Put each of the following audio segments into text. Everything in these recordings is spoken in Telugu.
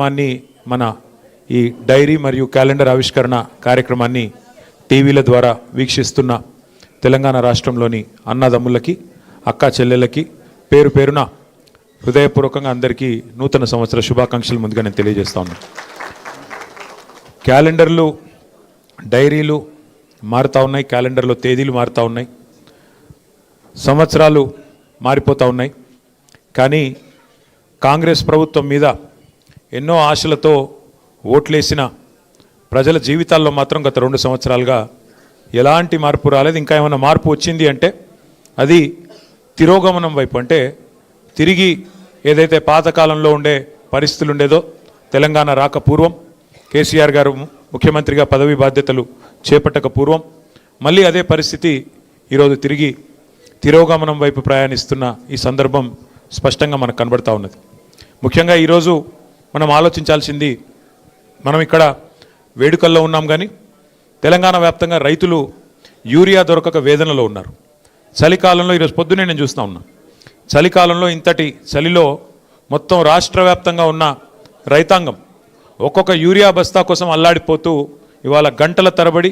మన ఈ డైరీ మరియు క్యాలెండర్ ఆవిష్కరణ కార్యక్రమాన్ని టీవీల ద్వారా వీక్షిస్తున్న తెలంగాణ రాష్ట్రంలోని అన్నదమ్ములకి అక్క చెల్లెళ్ళకి పేరు పేరున హృదయపూర్వకంగా అందరికీ నూతన సంవత్సర శుభాకాంక్షలు ముందుగా నేను తెలియజేస్తా ఉన్నాను. క్యాలెండర్లు డైరీలు మారుతూ ఉన్నాయి, క్యాలెండర్లో తేదీలు మారుతూ ఉన్నాయి, సంవత్సరాలు మారిపోతూ ఉన్నాయి. కానీ కాంగ్రెస్ ప్రభుత్వం మీద ఎన్నో ఆశలతో ఓట్లేసిన ప్రజల జీవితాల్లో మాత్రం గత 2 సంవత్సరాలుగా ఎలాంటి మార్పు రాలేదు. ఇంకా ఏమైనా మార్పు వచ్చింది అంటే అది తిరోగమనం వైపు, అంటే తిరిగి ఏదైతే పాతకాలంలో ఉండే పరిస్థితులు ఉండేదో తెలంగాణ రాక పూర్వం, కేసీఆర్ గారు ముఖ్యమంత్రిగా పదవి బాధ్యతలు చేపట్టక పూర్వం మళ్ళీ అదే పరిస్థితి ఈరోజు తిరిగి తిరోగమనం వైపు ప్రయాణిస్తున్న ఈ సందర్భం స్పష్టంగా మనకు కనబడతా ఉన్నది. ముఖ్యంగా ఈరోజు మనం ఆలోచించాల్సింది, మనం ఇక్కడ వేడుకల్లో ఉన్నాం కానీ తెలంగాణ వ్యాప్తంగా రైతులు యూరియా దొరకక వేదనలో ఉన్నారు. చలికాలంలో ఈరోజు పొద్దునే నేను చూస్తూ ఉన్నా, చలికాలంలో ఇంతటి చలిలో మొత్తం రాష్ట్ర వ్యాప్తంగా ఉన్న రైతాంగం ఒక్కొక్క యూరియా బస్తా కోసం అల్లాడిపోతూ ఇవాళ గంటల తరబడి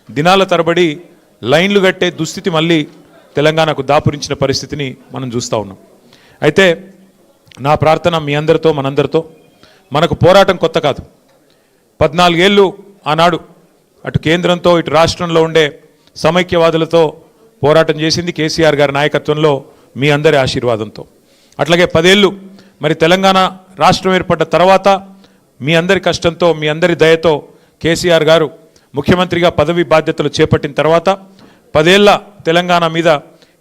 దినాల తరబడి లైన్లు కట్టే దుస్థితి మళ్ళీ తెలంగాణకు దాపురించిన పరిస్థితిని మనం చూస్తూ ఉన్నాం. అయితే నా ప్రార్థన మీ అందరితో మనందరితో, మనకు పోరాటం కొత్త కాదు. 14 ఏళ్ళు ఆనాడు అటు కేంద్రంతో ఇటు రాష్ట్రంలో ఉండే సమైక్యవాదులతో పోరాటం చేసింది కేసీఆర్ గారి నాయకత్వంలో, మీ అందరి ఆశీర్వాదంతో. అట్లాగే 10 ఏళ్ళు మరి తెలంగాణ రాష్ట్రం ఏర్పడ్డ తర్వాత మీ అందరి కష్టంతో, మీ అందరి దయతో కేసీఆర్ గారు ముఖ్యమంత్రిగా పదవి బాధ్యతలు చేపట్టిన తర్వాత 10 ఏళ్ల తెలంగాణ మీద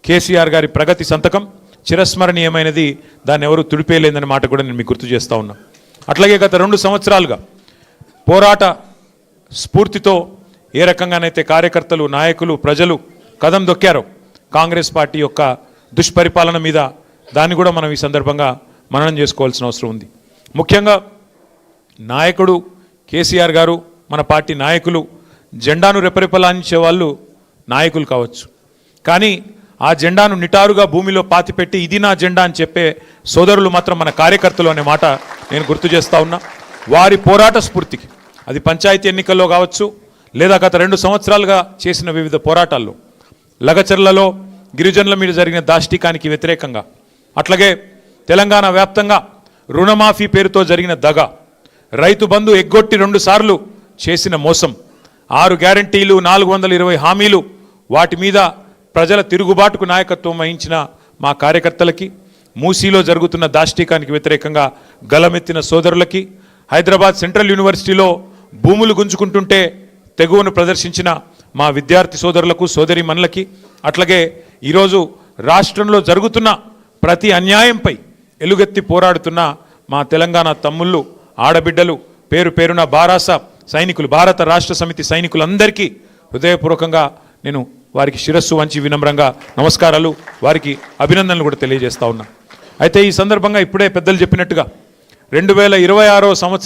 కేసీఆర్ గారి ప్రగతి సంతకం చిరస్మరణీయమైనది, దాన్ని ఎవరు తుడిపేయలేదనే మాట కూడా నేను మీకు గుర్తు చేస్తూ ఉన్నా. అట్లాగే గత 2 సంవత్సరాలుగా పోరాట స్ఫూర్తితో ఏ రకంగానైతే కార్యకర్తలు, నాయకులు, ప్రజలు కదం దొక్కారో కాంగ్రెస్ పార్టీ యొక్క దుష్పరిపాలన మీద, దాన్ని కూడా మనం ఈ సందర్భంగా మననం చేసుకోవాల్సిన అవసరం ఉంది. ముఖ్యంగా నాయకుడు కేసీఆర్ గారు, మన పార్టీ నాయకులు జెండాను రెపరెపలాంచే వాళ్ళు నాయకులు కావచ్చు, కానీ ఆ జెండాను నిటారుగా భూమిలో పాతిపెట్టి ఇది నా జెండా అని చెప్పే సోదరులు మాత్రం మన కార్యకర్తలు అనే మాట నేను గుర్తు చేస్తూ ఉన్నా. వారి పోరాట స్ఫూర్తికి, అది పంచాయతీ ఎన్నికల్లో కావచ్చు, లేదా గత 2 సంవత్సరాలుగా చేసిన వివిధ పోరాటాల్లో, లగచర్లలో గిరిజనుల మీద జరిగిన దాష్టికానికి వ్యతిరేకంగా, అట్లాగే తెలంగాణ వ్యాప్తంగా రుణమాఫీ పేరుతో జరిగిన దగ, రైతు బంధు ఎగ్గొట్టి 2 సార్లు చేసిన మోసం, 6 గ్యారంటీలు, 420 హామీలు, వాటి మీద ప్రజల తిరుగుబాటుకు నాయకత్వం వహించిన మా కార్యకర్తలకి, మూసీలో జరుగుతున్న దాష్టికానికి వ్యతిరేకంగా గలమెత్తిన సోదరులకి, హైదరాబాద్ సెంట్రల్ యూనివర్సిటీలో భూములు గుంజుకుంటుంటే తెగువను ప్రదర్శించిన మా విద్యార్థి సోదరులకు, సోదరీమణులకి, అట్లాగే ఈరోజు రాష్ట్రంలో జరుగుతున్న ప్రతి అన్యాయంపై ఎలుగెత్తి పోరాడుతున్న మా తెలంగాణ తమ్ముళ్ళు, ఆడబిడ్డలు, పేరు పేరున బారాస సైనికులు, భారత రాష్ట్ర సమితి సైనికులందరికీ హృదయపూర్వకంగా నేను వారికి శిరస్సు వంచి వినమ్రంగా నమస్కారాలు, వారికి అభినందనలు కూడా తెలియజేస్తా ఉన్నా. అయితే ఈ సందర్భంగా ఇప్పుడే పెద్దలు చెప్పినట్టుగా 2026వ సంవత్సరం